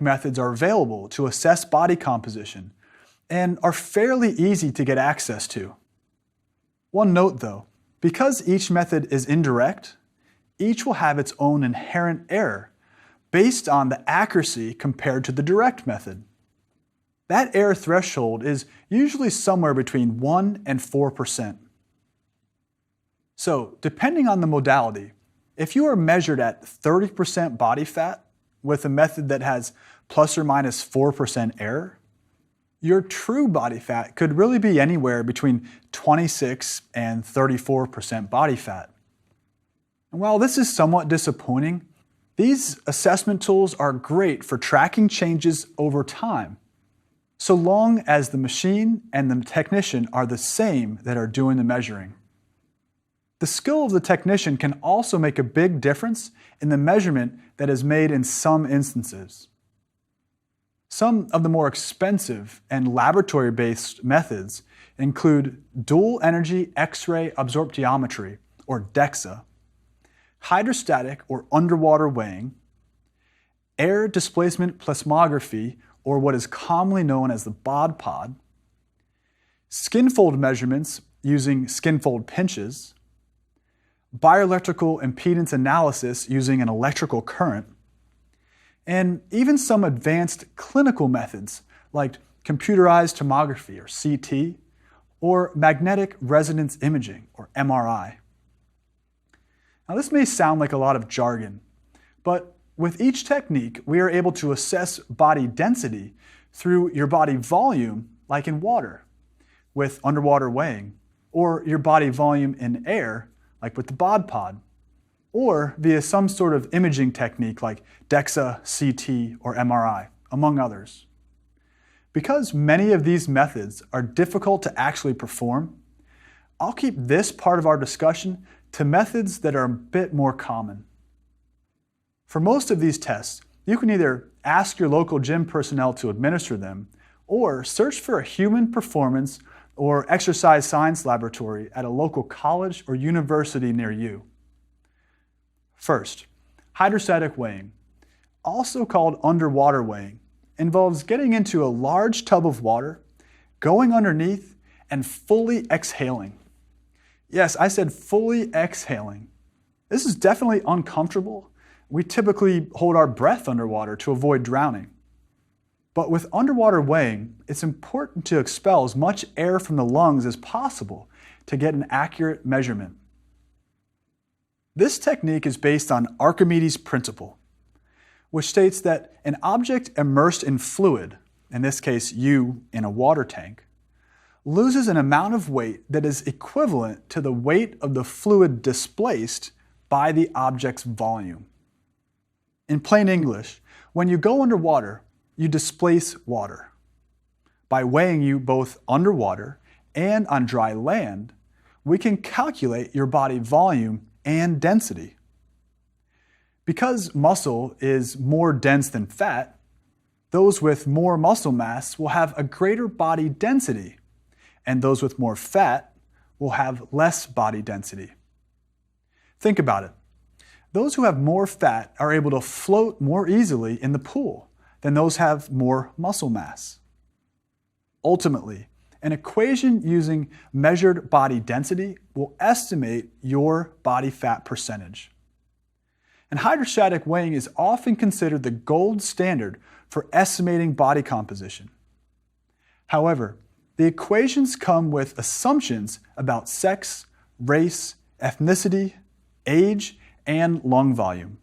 methods are available to assess body composition and are fairly easy to get access to. One note though, because each method is indirect, each will have its own inherent error based on the accuracy compared to the direct method. That error threshold is usually somewhere between 1 and 4%. So, depending on the modality, if you are measured at 30% body fat with a method that has plus or minus 4% error, your true body fat could really be anywhere between 26 and 34% body fat. And while this is somewhat disappointing, these assessment tools are great for tracking changes over time, so long as the machine and the technician are the same that are doing the measuring. The skill of the technician can also make a big difference in the measurement that is made in some instances. Some of the more expensive and laboratory-based methods include dual energy X-ray absorptiometry, or DEXA, hydrostatic or underwater weighing, air displacement plethysmography, or what is commonly known as the BOD-POD, skinfold measurements using skinfold pinches, bioelectrical impedance analysis using an electrical current, and even some advanced clinical methods like computerized tomography, or CT, or magnetic resonance imaging, or MRI. Now this may sound like a lot of jargon, but with each technique we are able to assess body density through your body volume, like in water, with underwater weighing, or your body volume in air, like with the BOD-POD, or via some sort of imaging technique like DEXA, CT, or MRI, among others. Because many of these methods are difficult to actually perform, I'll keep this part of our discussion to methods that are a bit more common. For most of these tests, you can either ask your local gym personnel to administer them, or search for a human performance or exercise science laboratory at a local college or university near you. First, hydrostatic weighing, also called underwater weighing, involves getting into a large tub of water, going underneath, and fully exhaling. Yes, I said fully exhaling. This is definitely uncomfortable. We typically hold our breath underwater to avoid drowning. But with underwater weighing, it's important to expel as much air from the lungs as possible to get an accurate measurement. This technique is based on Archimedes' principle, which states that an object immersed in fluid, in this case you in a water tank, loses an amount of weight that is equivalent to the weight of the fluid displaced by the object's volume. In plain English, when you go underwater, you displace water. By weighing you both underwater and on dry land, we can calculate your body volume and density. Because muscle is more dense than fat, those with more muscle mass will have a greater body density, and those with more fat will have less body density. Think about it. Those who have more fat are able to float more easily in the pool than those have more muscle mass. Ultimately, an equation using measured body density will estimate your body fat percentage. And hydrostatic weighing is often considered the gold standard for estimating body composition. However, the equations come with assumptions about sex, race, ethnicity, age, and lung volume.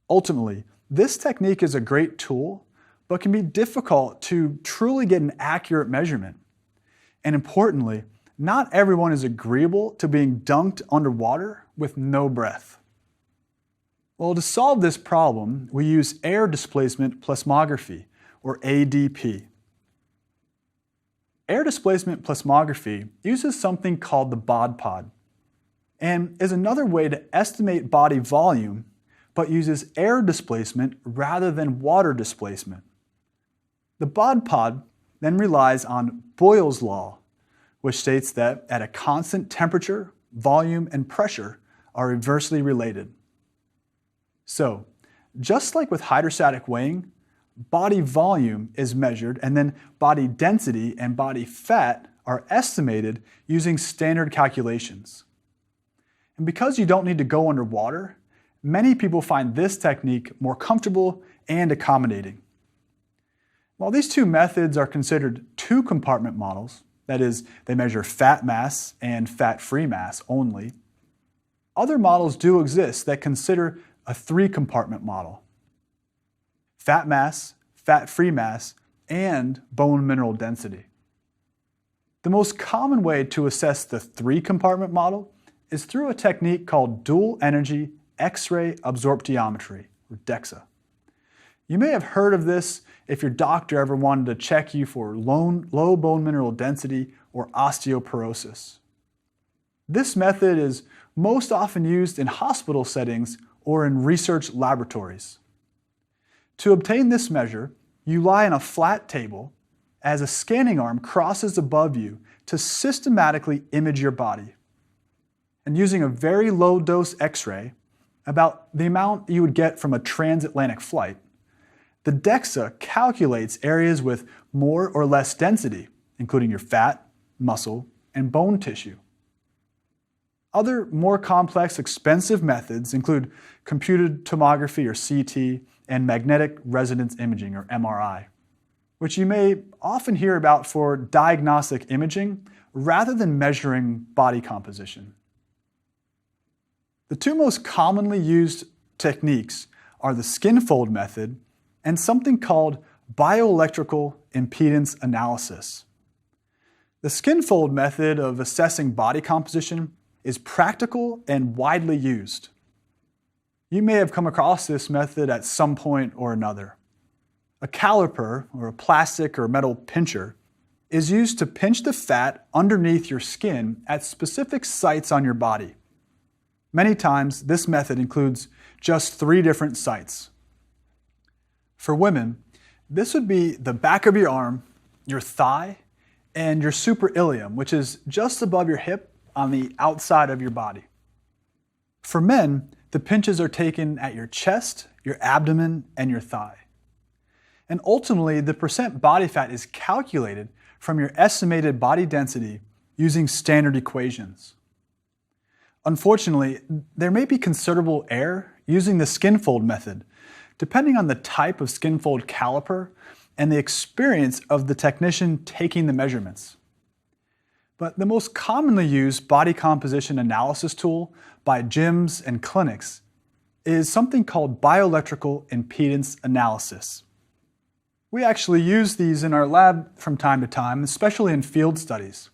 Ultimately, this technique is a great tool, but can be difficult to truly get an accurate measurement. And importantly, not everyone is agreeable to being dunked underwater with no breath. Well, to solve this problem, we use air displacement plethysmography, or ADP. Air displacement plethysmography uses something called the BOD-POD, and is another way to estimate body volume, but uses air displacement rather than water displacement. The BOD-POD then relies on Boyle's law, which states that at a constant temperature, volume, and pressure are inversely related. So, just like with hydrostatic weighing, body volume is measured, and then body density and body fat are estimated using standard calculations. And because you don't need to go underwater, many people find this technique more comfortable and accommodating. While these two methods are considered two-compartment models, that is, they measure fat mass and fat-free mass only, other models do exist that consider a three-compartment model: fat mass, fat-free mass, and bone mineral density. The most common way to assess the three-compartment model is through a technique called dual energy X-ray absorptiometry, or DEXA. You may have heard of this if your doctor ever wanted to check you for low bone mineral density or osteoporosis. This method is most often used in hospital settings or in research laboratories. To obtain this measure, you lie on a flat table as a scanning arm crosses above you to systematically image your body. And using a very low dose X-ray, about the amount you would get from a transatlantic flight, the DEXA calculates areas with more or less density, including your fat, muscle, and bone tissue. Other more complex, expensive methods include computed tomography, or CT, and magnetic resonance imaging, or MRI, which you may often hear about for diagnostic imaging rather than measuring body composition. The two most commonly used techniques are the skin fold method and something called bioelectrical impedance analysis. The skin fold method of assessing body composition is practical and widely used. You may have come across this method at some point or another. A caliper, or a plastic or metal pincher, is used to pinch the fat underneath your skin at specific sites on your body. Many times, this method includes just 3 different sites. For women, this would be the back of your arm, your thigh, and your superilium, which is just above your hip on the outside of your body. For men, the pinches are taken at your chest, your abdomen, and your thigh. And ultimately, the percent body fat is calculated from your estimated body density using standard equations. Unfortunately, there may be considerable error using the skin fold method, depending on the type of skin fold caliper and the experience of the technician taking the measurements. But the most commonly used body composition analysis tool by gyms and clinics is something called bioelectrical impedance analysis. We actually use these in our lab from time to time, especially in field studies.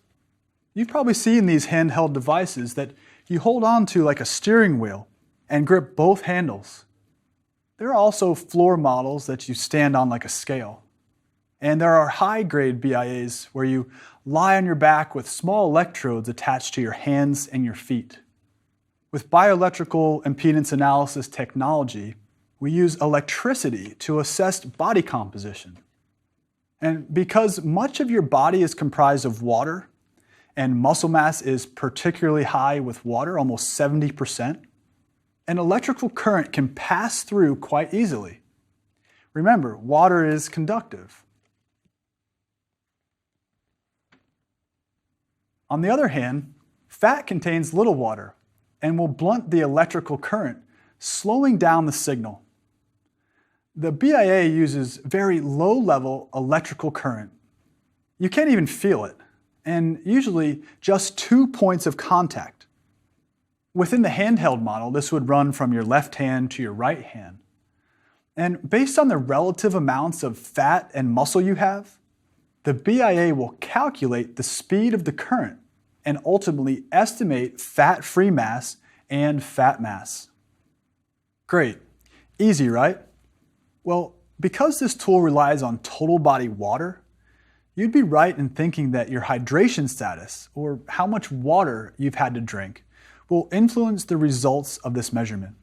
You've probably seen these handheld devices that you hold on to like a steering wheel and grip both handles. There are also floor models that you stand on like a scale. And there are high-grade BIAs where you lie on your back with small electrodes attached to your hands and your feet. With bioelectrical impedance analysis technology, we use electricity to assess body composition. And because much of your body is comprised of water, and muscle mass is particularly high with water, almost 70%, an electrical current can pass through quite easily. Remember, water is conductive. On the other hand, fat contains little water and will blunt the electrical current, slowing down the signal. The BIA uses very low-level electrical current. You can't even feel it, and usually just 2 points of contact. Within the handheld model, this would run from your left hand to your right hand. And based on the relative amounts of fat and muscle you have, the BIA will calculate the speed of the current and ultimately estimate fat-free mass and fat mass. Great. Easy, right? Well, because this tool relies on total body water, you'd be right in thinking that your hydration status, or how much water you've had to drink, will influence the results of this measurement.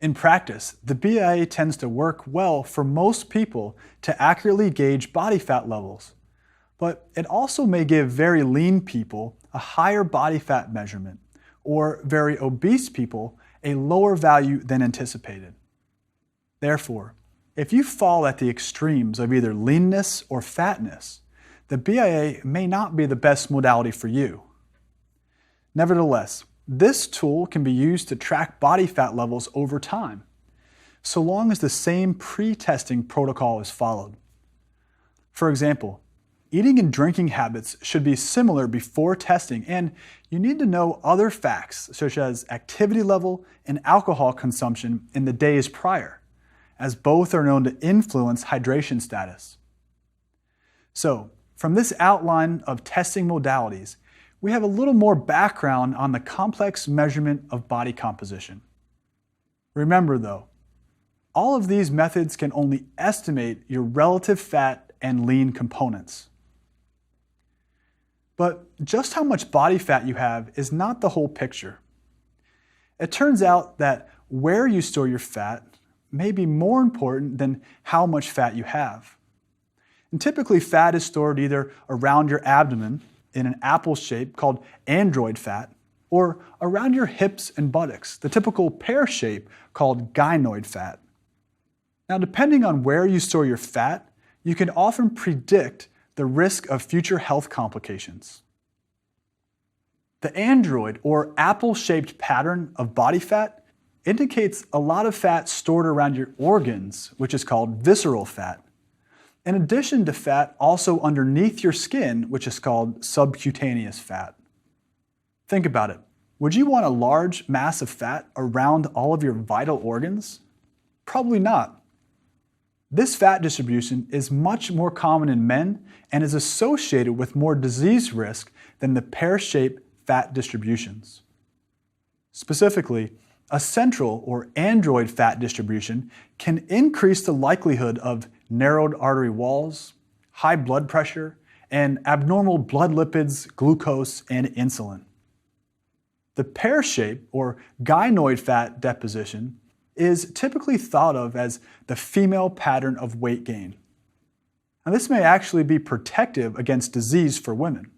In practice, the BIA tends to work well for most people to accurately gauge body fat levels, but it also may give very lean people a higher body fat measurement, or very obese people a lower value than anticipated. Therefore, If you fall at the extremes of either leanness or fatness, the BIA may not be the best modality for you. Nevertheless, this tool can be used to track body fat levels over time, so long as the same pre-testing protocol is followed. For example, eating and drinking habits should be similar before testing, and you need to know other facts such as activity level and alcohol consumption in the days prior, as both are known to influence hydration status. So, from this outline of testing modalities, we have a little more background on the complex measurement of body composition. Remember though, all of these methods can only estimate your relative fat and lean components. But just how much body fat you have is not the whole picture. It turns out that where you store your fat may be more important than how much fat you have. And typically fat is stored either around your abdomen in an apple shape called android fat, or around your hips and buttocks, the typical pear shape called gynoid fat. Now, depending on where you store your fat, you can often predict the risk of future health complications. The android or apple-shaped pattern of body fat indicates a lot of fat stored around your organs, which is called visceral fat. In addition to fat also underneath your skin, which is called subcutaneous fat. Think about it. Would you want a large mass of fat around all of your vital organs? Probably not. This fat distribution is much more common in men and is associated with more disease risk than the pear-shaped fat distributions. Specifically, a central or android fat distribution can increase the likelihood of narrowed artery walls, high blood pressure, and abnormal blood lipids, glucose, and insulin. The pear-shaped or gynoid fat deposition is typically thought of as the female pattern of weight gain. Now, this may actually be protective against disease for women.